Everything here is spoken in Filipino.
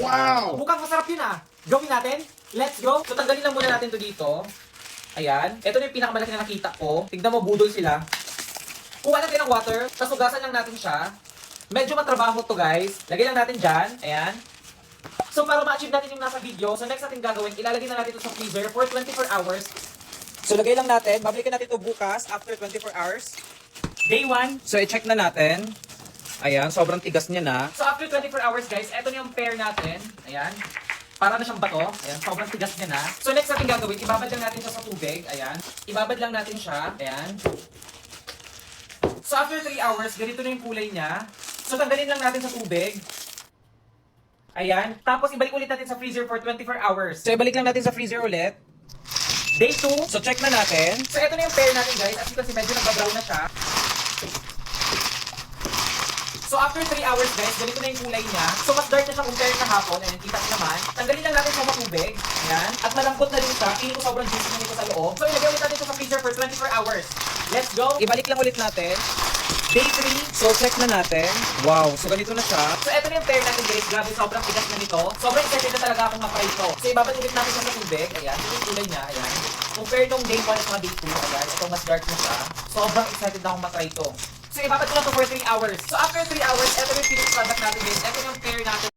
Wow! Mukhang masarap yun ah. Gawin natin. Let's go. So tanggalin lang muna natin to dito. Ayan. Ito na yung pinakamalaki na nakita ko. Tignan mo, budol sila. Kuha natin ng water. Tapos hugasan lang natin siya. Medyo matrabaho to guys. Lagay lang natin dyan. Ayan. So para ma-achieve natin yung nasa video, so next natin gagawin, ilalagay na natin ito sa freezer for 24 hours. So lagay lang natin, babalikan natin ito bukas after 24 hours. Day 1. So i-check na natin. Ayan, sobrang tigas niya na. So after 24 hours guys, eto na yung pair natin. Ayan. Para na siyang bato. Ayan, sobrang tigas niya na. So next natin gagawin, ibabad lang natin siya sa tubig. Ayan. Ibabad lang natin siya. Ayan. So after 3 hours, ganito na yung kulay niya. So tanggalin lang natin sa tubig. Ayan. Tapos ibalik ulit natin sa freezer for 24 hours. So ibalik lang natin sa freezer ulit. Day 2. So check na natin. So ito na yung pair natin guys. As you can see, medyo nagba-brown na siya. So after 3 hours guys, ganito na yung kulay niya. So mas dark na siya compare sa hapon. Ayan, kita ko naman. Tanggalin lang natin siya sa tubig. Ayan. At malambot na rin siya. Feeling ko sobrang juicy na nito sa loob. So ilagay ulit natin siya sa freezer for 24 hours. Let's go. Ibalik lang ulit natin. Day 3. So check na natin. Wow. So ganito na siya. So eto na yung pair natin guys. Grabe, sobrang tigas na nito. Sobrang excited na talaga akong ma-fry ito. So ibabad ulit natin siya sa tubig. Ayan. Ito yung kulay niya. Ayan. Compare nung day 1 at mga day 2. Ayan. Ito mas dark na siya. Sobrang excited na akong ma-try ito. So ibabad ko na ito for 3 hours. So after 3 hours, ito yung finished product natin guys. Ito yung pair natin.